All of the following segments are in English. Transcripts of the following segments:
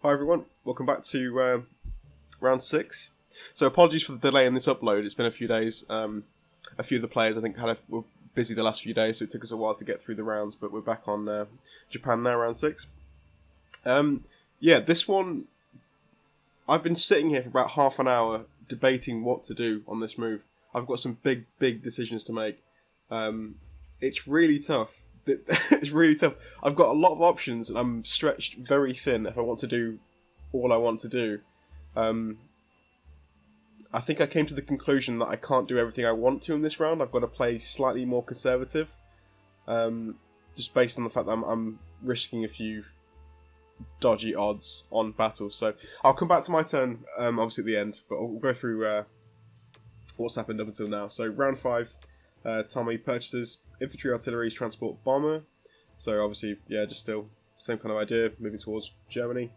Hi everyone, welcome back to round 6. So apologies for the delay in this upload, it's been a few days. A few of the players I think were busy the last few days, so it took us a while to get through the rounds, but we're back on Japan now, round 6. This one, I've been sitting here for about half an hour debating what to do on this move. I've got some big decisions to make. It's really tough. It's really tough. I've got a lot of options and I'm stretched very thin if I want to do all I want to do. I think I came to the conclusion that I can't do everything I want to in this round. I've got to play slightly more conservative. Just based on the fact that I'm risking a few dodgy odds on battles. So I'll come back to my turn obviously at the end, but we'll go through what's happened up until now. So round 5, Tommy purchases infantry, artillery, transport, bomber. So obviously, yeah, just still same kind of idea, moving towards Germany.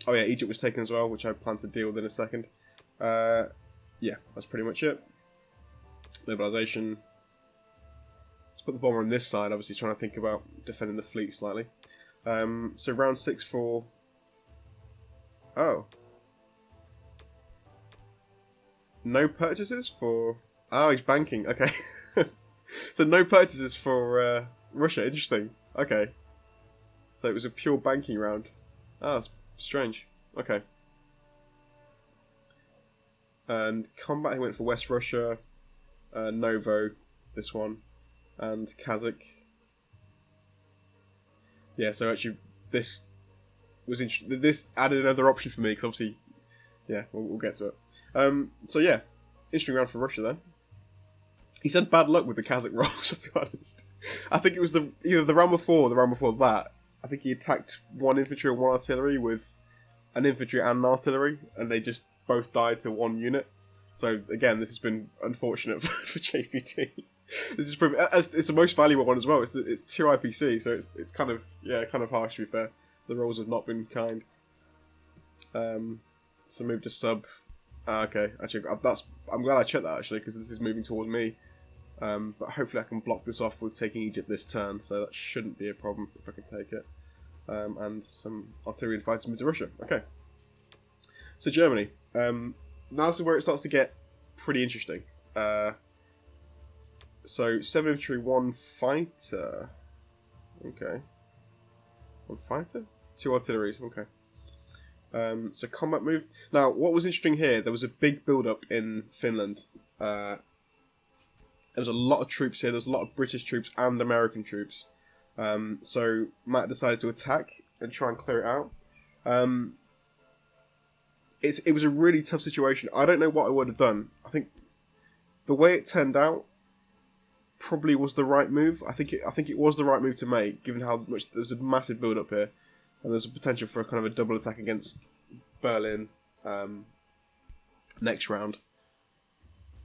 Egypt was taken as well, which I plan to deal with in a second. That's pretty much it. Mobilisation. Let's put the bomber on this side, obviously trying to think about defending the fleet slightly. So round 6 for... Oh. No purchases for... Oh, he's banking, okay. So no purchases for Russia, interesting. Okay. So it was a pure banking round. Ah, that's strange. Okay. And combat, he went for West Russia, Novo, this one, and Kazakh. Yeah, so actually this was interesting. This added another option for me, because obviously, yeah, we'll get to it. Interesting round for Russia then. He's had bad luck with the Kazakh rolls, to be honest. I think it was either the round before or the round before that. I think he attacked one infantry and one artillery with an infantry and an artillery, and they just both died to one unit. So again, this has been unfortunate for JPT. This is it's the most valuable one as well. It's 2 IPC, so it's kind of harsh to be fair. The rolls have not been kind. So move to sub. Okay, actually, I'm glad I checked that actually, because this is moving toward me. But hopefully I can block this off with taking Egypt this turn, so that shouldn't be a problem if I can take it. And some artillery and fighters move to Russia. Okay. So Germany. Now this is where it starts to get pretty interesting. So 7 infantry, 1 fighter. Okay. 1 fighter? 2 artilleries, okay. So combat move. Now, what was interesting here, there was a big build-up in Finland. There was a lot of troops here. There was a lot of British troops and American troops. So Matt decided to attack and try and clear it out. It was a really tough situation. I don't know what I would have done. I think the way it turned out probably was the right move. I think it was the right move to make, given how much there's a massive build-up here. And there's a potential for a kind of a double attack against Berlin next round.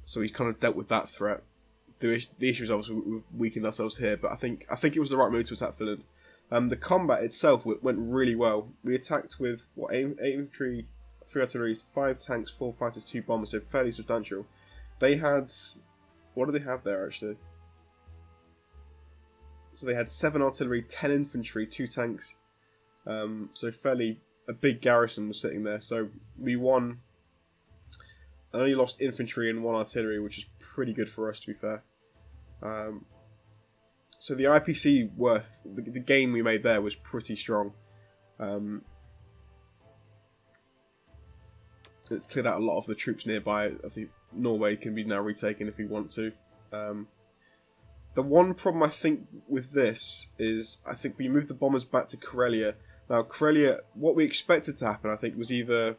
So he's kind of dealt with that threat. The issue is obviously we've weakened ourselves here, but I think it was the right move to attack Finland. The combat itself went really well. We attacked with 8 infantry, 3 artillery, 5 tanks, 4 fighters, 2 bombers, so fairly substantial. They had... What do they have there actually? So they had 7 artillery, 10 infantry, 2 tanks. So fairly a big garrison was sitting there. So we won. I only lost infantry and 1 artillery, which is pretty good for us, to be fair. So the IPC worth, the gain we made there was pretty strong. It's cleared out a lot of the troops nearby. I think Norway can be now retaken if we want to. The one problem I think with this is I think we moved the bombers back to Karelia. Now Karelia, what we expected to happen I think was either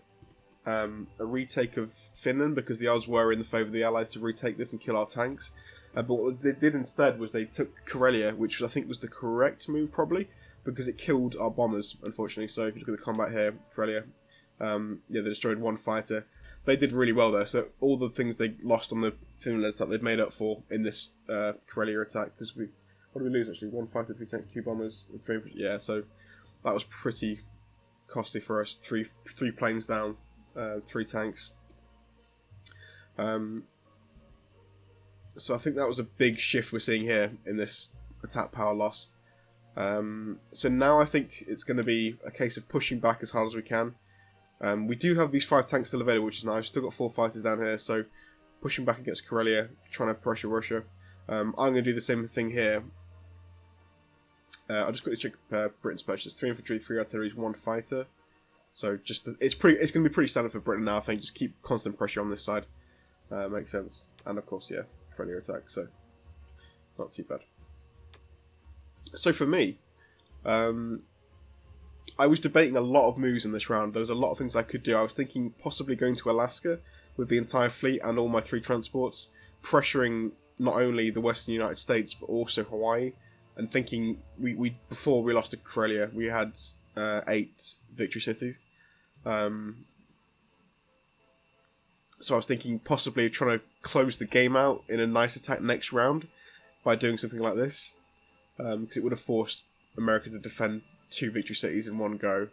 a retake of Finland, because the odds were in the favour of the Allies to retake this and kill our tanks. But what they did instead was they took Karelia, which I think was the correct move probably, because it killed our bombers, unfortunately. So if you look at the combat here, Karelia, they destroyed 1 fighter. They did really well there, so all the things they lost on the Finland attack they've made up for in this Karelia attack, because what did we lose actually? 1 fighter, 3 tanks, 2 bombers, and 3 infantry. Yeah, so that was pretty costly for us. 3 planes down, 3 tanks. So I think that was a big shift we're seeing here in this attack power loss. So now I think it's going to be a case of pushing back as hard as we can. We do have these 5 tanks still available, which is nice. Still got 4 fighters down here, so pushing back against Karelia, trying to pressure Russia. I'm going to do the same thing here. I'll just quickly check Britain's purchase: 3 infantry, 3 artillery, 1 fighter. So just it's going to be pretty standard for Britain now. I think just keep constant pressure on this side. Makes sense. And of course, yeah, Karelia attack. So not too bad. So for me, I was debating a lot of moves in this round. There was a lot of things I could do. I was thinking possibly going to Alaska with the entire fleet and all my 3 transports, pressuring not only the Western United States but also Hawaii, and thinking we before we lost to Karelia, we had 8 victory cities. So I was thinking possibly trying to close the game out in a nice attack next round by doing something like this, because it would have forced America to defend 2 victory cities in one go.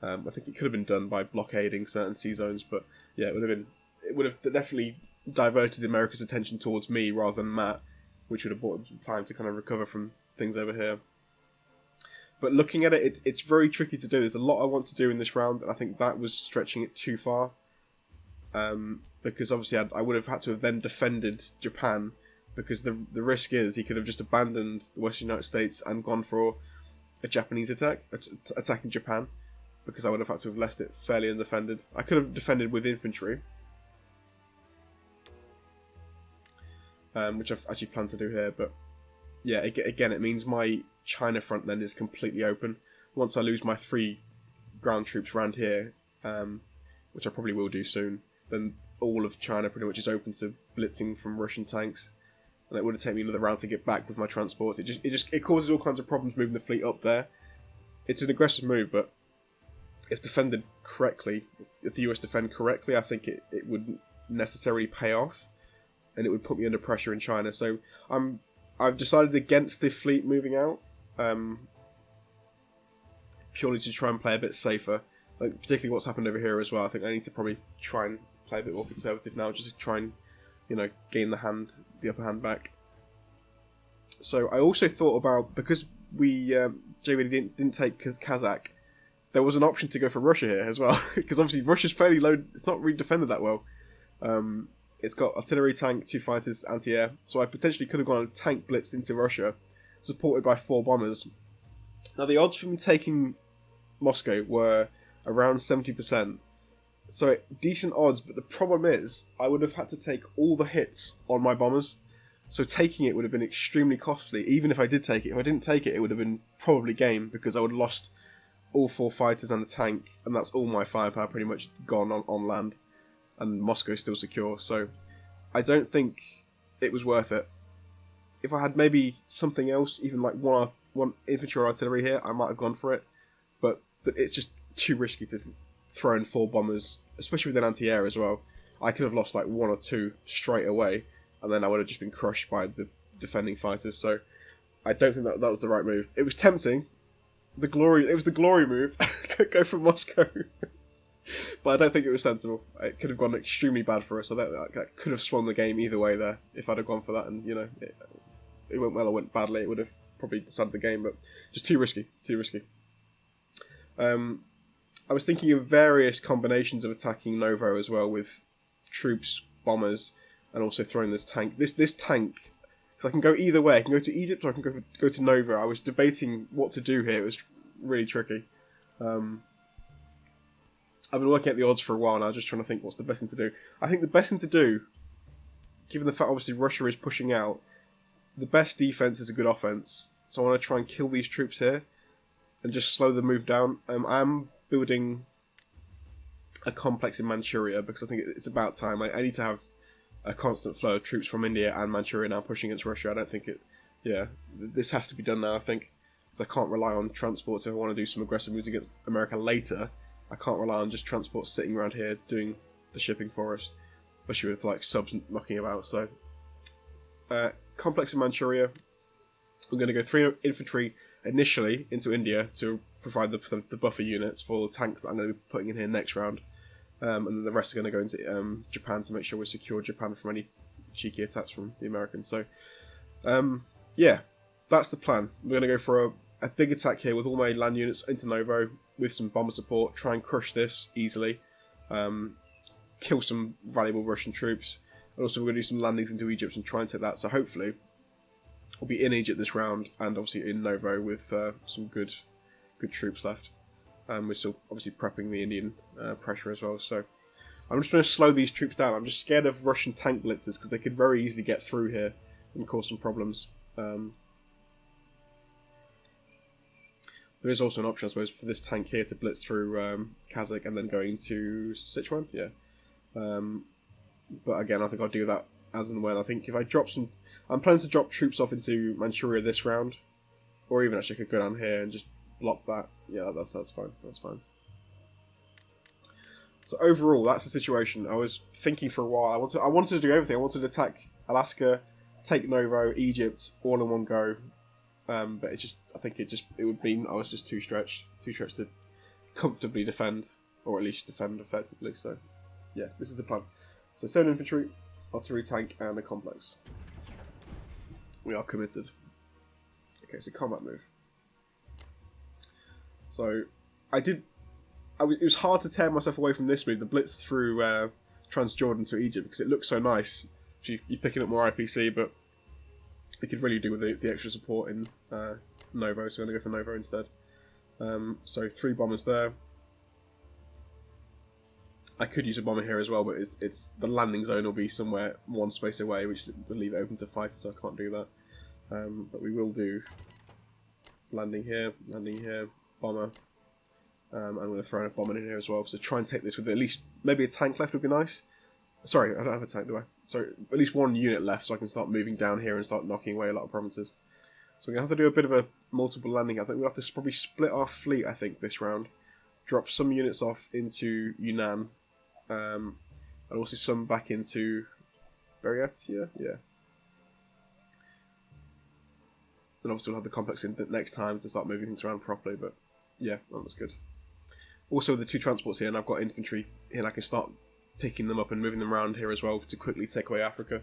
I think it could have been done by blockading certain sea zones, but yeah, it would have definitely diverted America's attention towards me rather than Matt, which would have bought them time to kind of recover from things over here. But looking at it, it's very tricky to do. There's a lot I want to do in this round, and I think that was stretching it too far. Because obviously I would have had to have then defended Japan, because the risk is he could have just abandoned the Western United States and gone for a Japanese attacking Japan, because I would have had to have left it fairly undefended. I could have defended with infantry, which I've actually planned to do here, but yeah, again, it means my China front then is completely open. Once I lose my 3 ground troops around here, which I probably will do soon, then all of China pretty much is open to blitzing from Russian tanks, and it would have taken me another round to get back with my transports. It causes all kinds of problems moving the fleet up there. It's an aggressive move, but if defended correctly, if the US defend correctly, I think it wouldn't necessarily pay off, and it would put me under pressure in China. So I've decided against the fleet moving out, purely to try and play a bit safer. Like, particularly what's happened over here as well. I think I need to probably try and play a bit more conservative now, just to try and, gain the upper hand back. So I also thought about, because we JVD didn't take Kazakh, there was an option to go for Russia here as well, because obviously Russia's fairly low. It's not really defended that well. It's got artillery, tank, 2 fighters, anti-air, so I potentially could have gone and tank blitzed into Russia, supported by 4 bombers. Now the odds for me taking Moscow were around 70%, so decent odds, but the problem is I would have had to take all the hits on my bombers, so taking it would have been extremely costly. Even if I did take it, if I didn't take it, it would have been probably game, because I would have lost all 4 fighters and the tank, and that's all my firepower pretty much gone on land, and Moscow's still secure, so I don't think it was worth it. If I had maybe something else, even like one infantry or artillery here, I might have gone for it, but it's just too risky to throw in 4 bombers, especially with an anti-air as well. I could have lost like 1 or 2 straight away, and then I would have just been crushed by the defending fighters, so I don't think that was the right move. It was tempting. It was the glory move. Go for Moscow. But I don't think it was sensible. It could have gone extremely bad for us. I could have swung the game either way there if I'd have gone for that, and it went well or went badly. It would have probably decided the game, but just too risky. I was thinking of various combinations of attacking Novo as well, with troops, bombers, and also throwing this tank. This tank, because I can go either way. I can go to Egypt or I can go to Novo. I was debating what to do here. It was really tricky. I've been working at the odds for a while now, just trying to think what's the best thing to do. I think the best thing to do, given the fact obviously Russia is pushing out, the best defense is a good offense. So I want to try and kill these troops here and just slow the move down. I'm building a complex in Manchuria because I think it's about time. I need to have a constant flow of troops from India and Manchuria now pushing against Russia. I don't think this has to be done now, I think, because I can't rely on transports if I want to do some aggressive moves against America later. I can't rely on just transports sitting around here doing the shipping for us, especially with like subs knocking about. So, complex in Manchuria. We're going to go 3 infantry initially into India to provide the buffer units for the tanks that I'm going to be putting in here next round, and then the rest are going to go into Japan to make sure we secure Japan from any cheeky attacks from the Americans. So, yeah, that's the plan. We're going to go for a big attack here with all my land units into Novo with some bomber support. Try and crush this easily. Kill some valuable Russian troops. And also we're going to do some landings into Egypt and try and take that. So hopefully we'll be in Egypt this round and obviously in Novo with some good troops left. We're still obviously prepping the Indian pressure as well. So I'm just trying to slow these troops down. I'm just scared of Russian tank blitzers because they could very easily get through here and cause some problems. There is also an option, I suppose, for this tank here to blitz through Kazakh and then going to Sichuan. Yeah. But again, I think I'll do that as and when. I think if I drop some... I'm planning to drop troops off into Manchuria this round. Or even actually I could go down here and just block that. Yeah, that's fine. That's fine. So overall, that's the situation. I was thinking for a while. I wanted to do everything. I wanted to attack Alaska, take Novo, Egypt, all in one go. But I think it would mean I was just too stretched to comfortably defend, or at least defend effectively. So, yeah, this is the plan. So 7 infantry, artillery tank, and a complex. We are committed. Okay, so combat move. So it was hard to tear myself away from this move, the blitz through Transjordan to Egypt, because it looks so nice. You're picking up more IPC, but we could really do with the extra support in Novo, so I'm going to go for Novo instead. So 3 bombers there. I could use a bomber here as well, but it's the landing zone will be somewhere one space away, which will leave it open to fighters, so I can't do that. But we will do landing here, bomber. I'm going to throw in a bomber in here as well, so try and take this with at least maybe a tank left would be nice. Sorry, I don't have a tank, do I? Sorry, at least 1 unit left, so I can start moving down here and start knocking away a lot of provinces. So we're going to have to do a bit of a multiple landing. I think we'll have to probably split our fleet, I think, this round. Drop some units off into Yunnan. And also some back into Buryatia, yeah. Then obviously we'll have the complex in next time to start moving things around properly, but yeah, that's good. Also the 2 transports here, and I've got infantry here, and I can start picking them up and moving them around here as well to quickly take away Africa.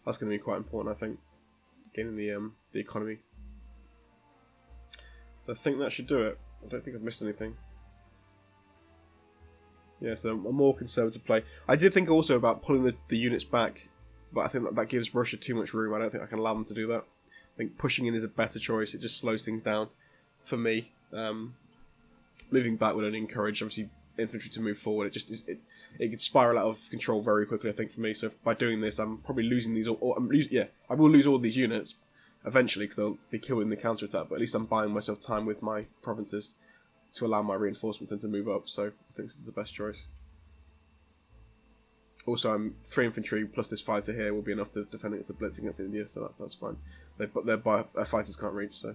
That's going to be quite important, I think, gaining the economy. So I think that should do it. I don't think I've missed anything. Yeah, so a more conservative play. I did think also about pulling the units back, but I think that gives Russia too much room. I don't think I can allow them to do that. I think pushing in is a better choice. It just slows things down for me. Moving back would only encourage, obviously, infantry to move forward. It could spiral out of control very quickly, I think, for me. So by doing this, I'm probably losing these. I will lose all these units eventually because they'll be killed in the counterattack. But at least I'm buying myself time with my provinces to allow my reinforcements then to move up. So I think this is the best choice. Also, I'm 3 infantry plus this fighter here will be enough to defend against the blitz against India. So that's fine. Their fighters can't reach. So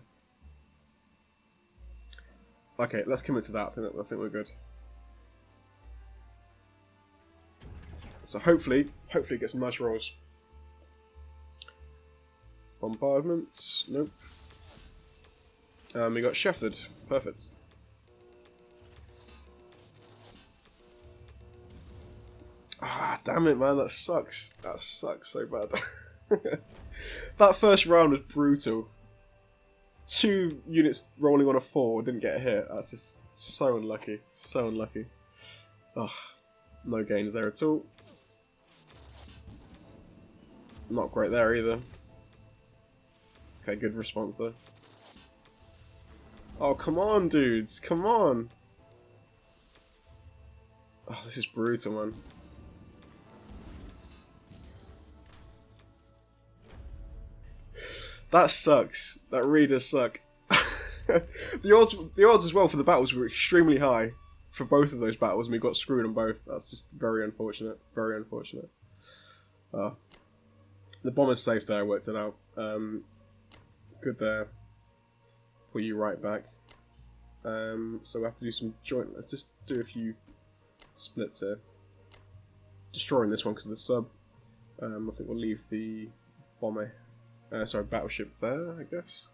okay, let's commit to that. I think we're good. So hopefully get some nice rolls. Bombardments, nope. We got Sheffield, perfect. Ah, damn it, man, that sucks. That sucks so bad. That first round was brutal. 2 units rolling on a 4 didn't get a hit. That's just so unlucky. So unlucky. Ugh, no gains there at all. Not great there either. Okay, good response though. Oh, come on, dudes. Come on. Oh, this is brutal, man. That sucks. That really does suck. The odds as well for the battles were extremely high for both of those battles, and we got screwed on both. That's just very unfortunate. Very unfortunate. The bomber's safe there. I worked it out. Good there. Pull you right back. So we have to do some joint. Let's just do a few splits here. Destroying this one because of the sub. I think we'll leave the bomber. Sorry, battleship there, I guess.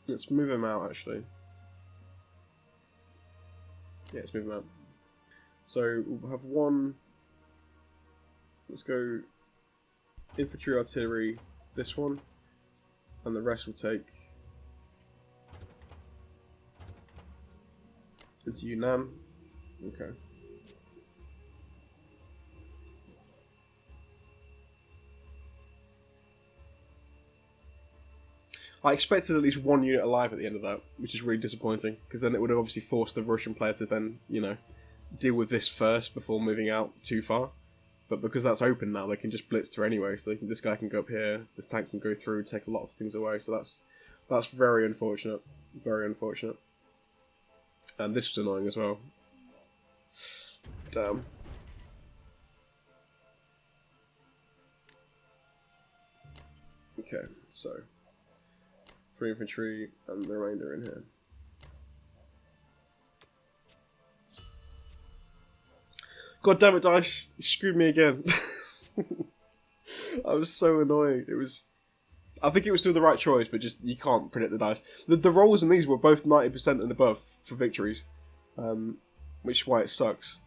Let's move him out, actually. Yeah, let's move him out. So, we'll have one... Let's go infantry, artillery, this one, and the rest will take into Yunnan. Okay. I expected at least one unit alive at the end of that, which is really disappointing, because then it would have obviously forced the Russian player to then, you know, deal with this first before moving out too far. But because that's open now, they can just blitz through anyway, so this guy can go up here, this tank can go through, take a lot of things away, so that's very unfortunate. Very unfortunate. And this was annoying as well. Damn. Okay, so 3 infantry and the remainder in here. God damn it, dice! You screwed me again. I was so annoying. It was. I think it was still the right choice, but just you can't predict the dice. The rolls in these were both 90% and above for victories, which is why it sucks.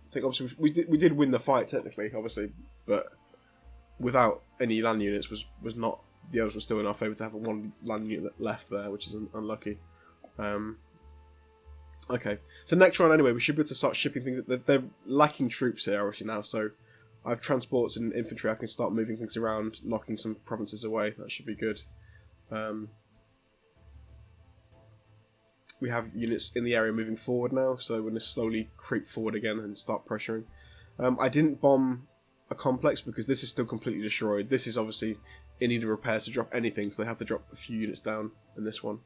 I think obviously we did win the fight technically, obviously, but without any land units was not. The others were still in our favour to have one land unit left there, which is unlucky. Okay, so next round anyway, we should be able to start shipping things. They're lacking troops here obviously now, so I have transports and infantry. I can start moving things around, knocking some provinces away. That should be good. We have units in the area moving forward now, so we're going to slowly creep forward again and start pressuring. I didn't bomb a complex because this is still completely destroyed. This is obviously in need of repairs to drop anything, so they have to drop a few units down in this one.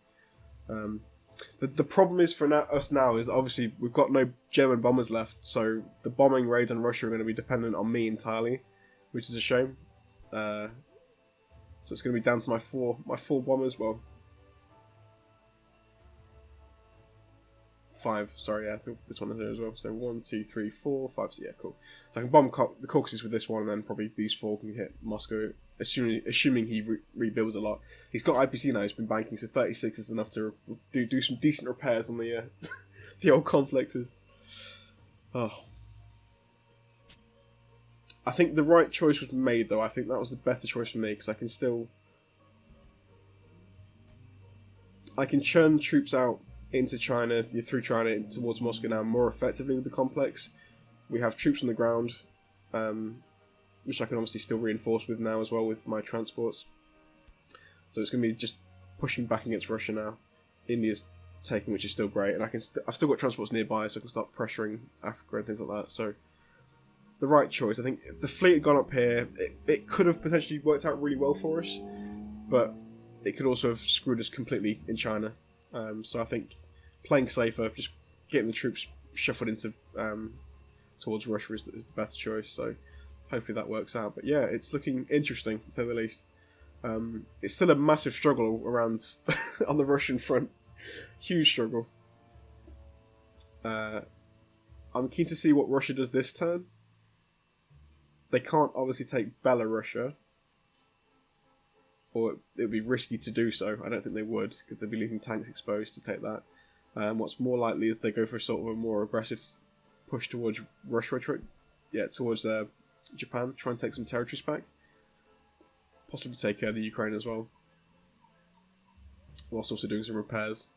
The problem is for us now is that obviously we've got no German bombers left, so the bombing raids on Russia are going to be dependent on me entirely, which is a shame. So it's going to be down to my four bombers. Well, 5. Sorry, yeah, I think this one is there as well. So 1, 2, 3, 4, 5. So yeah, cool. So I can bomb the Caucasus with this one, and then probably these 4 can hit Moscow. Assuming he rebuilds a lot. He's got IPC now, he's been banking, so 36 is enough to do some decent repairs on the the old complexes. Oh. I think the right choice was made though. I think that was the better choice for me, because I can churn troops out into China, through China towards Moscow now more effectively with the complex. We have troops on the ground, which I can obviously still reinforce with now as well with my transports. So it's going to be just pushing back against Russia now. India's taking, which is still great, and I've still got transports nearby, so I can start pressuring Africa and things like that. So the right choice. I think if the fleet had gone up here, it could have potentially worked out really well for us, but it could also have screwed us completely in China. So I think playing safer, just getting the troops shuffled into towards Russia is the better choice. So hopefully that works out. But yeah, it's looking interesting to say the least. It's still a massive struggle around on the Russian front. Huge struggle. I'm keen to see what Russia does this turn. They can't obviously take Belarus, or it would be risky to do so. I don't think they would, because they'd be leaving tanks exposed to take that. What's more likely is they go for sort of a more aggressive push towards Russia, towards Japan, try and take some territories back. Possibly take the Ukraine as well, whilst also doing some repairs.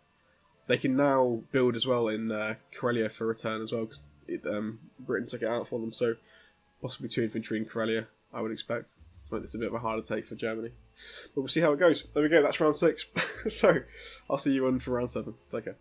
They can now build as well in Karelia for return as well, because Britain took it out for them, so possibly 2 infantry in Karelia, I would expect, to make this a bit of a harder take for Germany. But we'll see how it goes. There we go, that's round 6. So, I'll see you on for round 7. Take care.